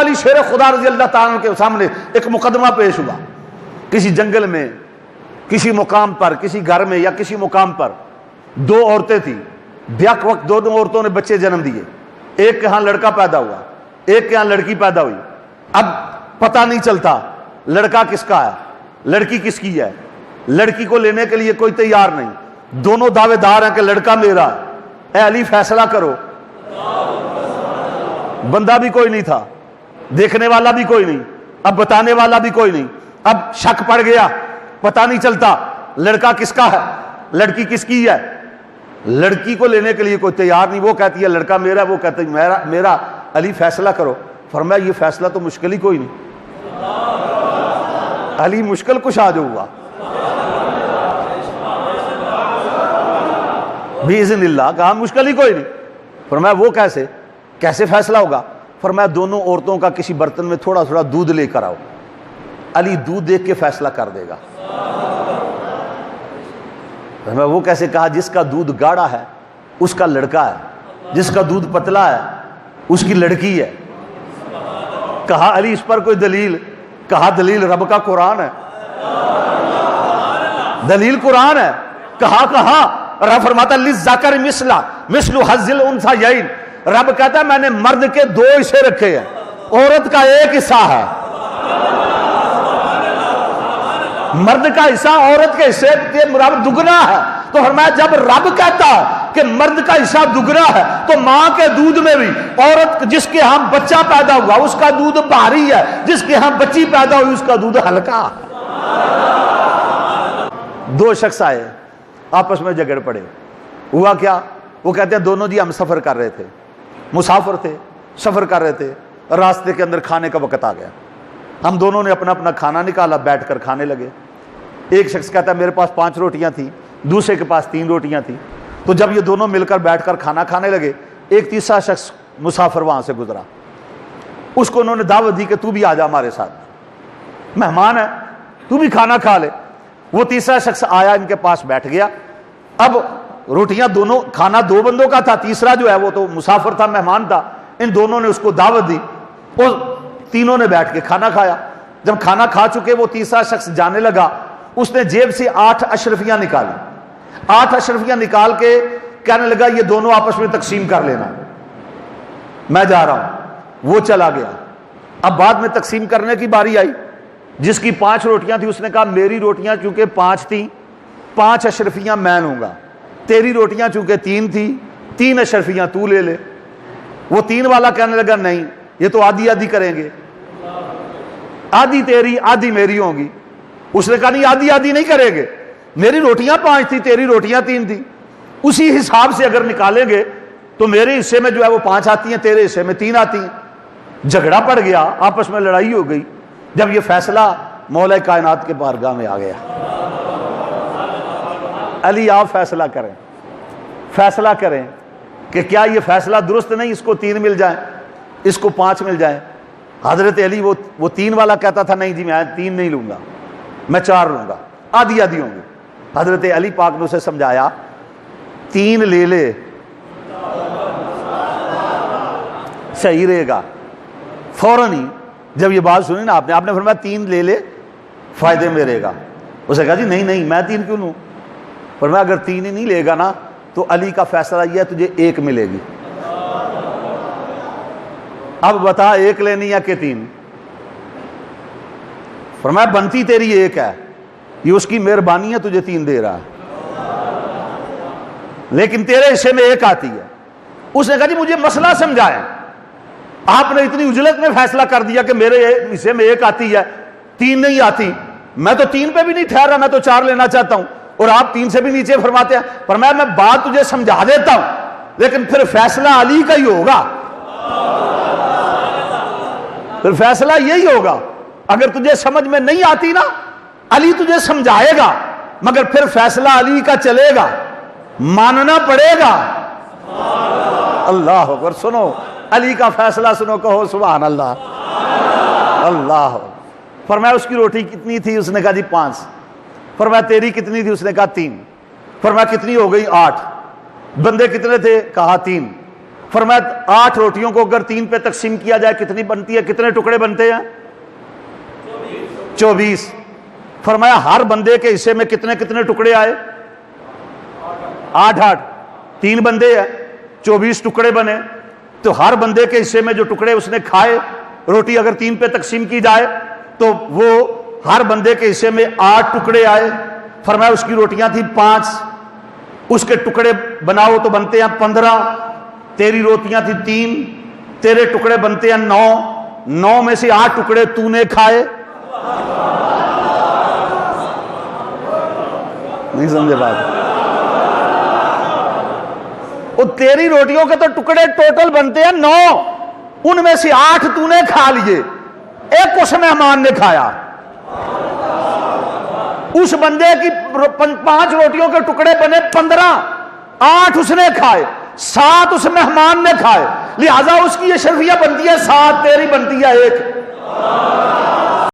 علی شیر خدا رضی اللہ تعالیٰ کے سامنے ایک مقدمہ پیش ہوا، کسی جنگل میں، کسی مقام پر، کسی گھر میں یا کسی مقام پر دو عورتیں تھیں، بیک وقت دونوں عورتوں نے بچے جنم دیے، ایک کے ہاں لڑکا پیدا ہوا، ایک کے ہاں لڑکی پیدا ہوئی۔ اب پتہ نہیں چلتا لڑکا کس کا ہے، لڑکی کس کی ہے، لڑکی کو لینے کے لیے کوئی تیار نہیں، دونوں دعوے دار ہیں کہ لڑکا میرا ہے، اے علی فیصلہ کرو۔ بندہ بھی کوئی نہیں تھا، دیکھنے والا بھی کوئی نہیں، اب بتانے والا بھی کوئی نہیں، اب شک پڑ گیا، پتہ نہیں چلتا لڑکا کس کا ہے، لڑکی کس کی ہے۔ لڑکی کو لینے کے لیے کوئی تیار نہیں، وہ کہتی ہے لڑکا میرا، وہ کہتے ہیں میرا، علی فیصلہ کرو۔ فرمایا یہ فیصلہ تو مشکل ہی کوئی نہیں، علی مشکل کشا جو ہوا باذن اللہ، کہا مشکل ہی کوئی نہیں۔ فرمایا وہ کیسے فیصلہ ہوگا؟ فرمایا دونوں عورتوں کا کسی برتن میں تھوڑا تھوڑا دودھ لے کر آؤ، علی دودھ دیکھ کے فیصلہ کر دے گا۔ فرمایا وہ کیسے؟ کہا جس کا دودھ گاڑھا ہے اس کا لڑکا ہے، جس کا دودھ پتلا ہے اس کی لڑکی ہے۔ کہا علی اس پر کوئی دلیل؟ کہا دلیل رب کا قرآن ہے، دلیل قرآن ہے۔ کہا رب فرماتا للذکر مثل حظ الانثیین، رب کہتا ہے میں نے مرد کے دو حصے رکھے ہیں، عورت کا ایک حصہ ہے، مرد کا حصہ عورت کے حصے کے برابر دگنا ہے۔ تو فرمایا جب رب کہتا ہے کہ مرد کا حصہ دگنا ہے تو ماں کے دودھ میں بھی عورت جس کے ہاں بچہ پیدا ہوا اس کا دودھ بھاری ہے، جس کے ہاں بچی پیدا ہوئی اس کا دودھ ہلکا۔ دو شخص آئے، آپس میں جھگڑ پڑے، ہوا کیا؟ وہ کہتے ہیں دونوں جی ہم سفر کر رہے تھے، مسافر تھے، سفر کر رہے تھے، راستے کے اندر کھانے کا وقت آ گیا، ہم دونوں نے اپنا اپنا کھانا نکالا، بیٹھ کر کھانے لگے۔ ایک شخص کہتا ہے میرے پاس 5 روٹیاں تھیں، دوسرے کے پاس 3 روٹیاں تھیں۔ تو جب یہ دونوں مل کر بیٹھ کر کھانا کھانے لگے، ایک تیسرا شخص مسافر وہاں سے گزرا، اس کو انہوں نے دعوت دی کہ تو بھی آ جا ہمارے ساتھ، مہمان ہے تو بھی کھانا کھا لے۔ وہ تیسرا شخص آیا، ان کے پاس بیٹھ گیا۔ اب روٹیاں دونوں، کھانا 2 بندوں کا تھا، تیسرا جو ہے وہ تو مسافر تھا، مہمان تھا۔ ان دونوں نے اس کو دعوت دی، وہ تینوں نے بیٹھ کے کھانا کھایا۔ جب کھانا کھا چکے وہ تیسرا شخص جانے لگا، اس نے جیب سے 8 اشرفیاں نکالی، 8 اشرفیاں نکال کے کہنے لگا یہ دونوں آپس میں تقسیم کر لینا، میں جا رہا ہوں۔ وہ چلا گیا۔ اب بعد میں تقسیم کرنے کی باری آئی، جس کی 5 روٹیاں تھی اس نے کہا میری روٹیاں چونکہ 5 تھیں، 5 اشرفیاں میں لوں گا، تیری روٹیاں چونکہ 3 تھیں، 3 اشرفیاں تو لے لے۔ وہ 3 والا کہنے لگا نہیں یہ تو آدھی آدھی کریں گے، آدھی تیری آدھی میری ہوں گی۔ اس نے کہا نہیں آدھی آدھی نہیں کریں گے، میری روٹیاں 5 تھی، تیری روٹیاں 3 تھی، اسی حساب سے اگر نکالیں گے تو میرے حصے میں جو ہے وہ 5 آتی ہیں، تیرے حصے میں 3 آتی ہیں۔ جھگڑا پڑ گیا، آپس میں لڑائی ہو گئی۔ جب یہ فیصلہ مولا کائنات کے بارگاہ میں آ گیا، علی آپ فیصلہ کریں، فیصلہ کریں کہ کیا یہ فیصلہ درست نہیں، اس کو 3 مل جائیں، اس کو 5 مل جائیں۔ حضرت علی وہ 3 والا کہتا تھا نہیں جی میں 3 نہیں لوں گا، میں 4 لوں گا، آدھی آدھی ہوں گی۔ حضرت علی پاک نے اسے سمجھایا 3 لے لے صحیح رہے گا۔ فوراً ہی جب یہ بات سنی نا آپ نے فرمایا 3 لے لے فائدے میں رہے گا۔ اسے کہا جی نہیں میں 3 کیوں لوں؟ فرمایا اگر 3 ہی نہیں لے گا نا تو علی کا فیصلہ یہ ہے تجھے 1 ملے گی۔ اب بتا 1 لینی ہے کہ 3؟ فرمایا بنتی تیری 1 ہے، یہ اس کی مہربانی ہے تجھے 3 دے رہا ہے، لیکن تیرے حصے میں 1 آتی ہے۔ اس نے کہا جی مجھے مسئلہ سمجھائیں، آپ نے اتنی اجلت میں فیصلہ کر دیا کہ میرے حصے میں 1 آتی ہے 3 نہیں آتی، میں تو 3 پہ بھی نہیں ٹھہر رہا، میں تو 4 لینا چاہتا ہوں اور آپ 3 سے بھی نیچے فرماتے ہیں۔ فرمایا میں بات تجھے سمجھا دیتا ہوں لیکن پھر فیصلہ علی کا ہی ہوگا، پھر فیصلہ یہی ہوگا۔ اگر تجھے سمجھ میں نہیں آتی نا علی تجھے سمجھائے گا، مگر پھر فیصلہ علی کا چلے گا، ماننا پڑے گا۔ اللہ اکبر، سنو علی کا فیصلہ سنو، کہو سبحان اللہ۔ اللہ فرمایا اس کی روٹی کتنی تھی؟ اس نے کہا جی 5۔ فرمایا تیری کتنی تھی؟ اس نے کہا 3۔ فرمایا کتنی ہو گئی؟ 8۔ بندے کتنے تھے؟ کہا 3۔ فرمایا 8 روٹیوں کو اگر 3 پہ تقسیم کیا جائے کتنی بنتی ہے؟ کتنے ٹکڑے بنتے ہیں؟ 24۔ فرمایا ہر بندے کے حصے میں کتنے کتنے ٹکڑے آئے؟ 8۔ 3 بندے ہیں، 24 ٹکڑے بنے، تو ہر بندے کے حصے میں جو ٹکڑے اس نے کھائے، روٹی اگر 3 پہ تقسیم کی جائے تو وہ ہر بندے کے حصے میں 8 ٹکڑے آئے۔ فرمایا اس کی روٹیاں تھیں 5، اس کے ٹکڑے بناؤ تو بنتے ہیں 15، تیری روٹیاں تھیں 3، تیرے ٹکڑے بنتے ہیں 9، 9 میں سے 8 ٹکڑے تو نے کھائے۔ نہیں سمجھے بات؟ وہ تیری روٹیوں کے تو ٹکڑے ٹوٹل بنتے ہیں 9، ان میں سے 8 تو نے کھا لیے، ایک اس مہمان نے کھایا۔ اس بندے کی 5 روٹیوں کے ٹکڑے بنے 15، 8 اس نے کھائے، 7 اس مہمان نے کھائے، لہذا اس کی اشرفیہ بنتی ہے 7، تیری بنتی ہے 1۔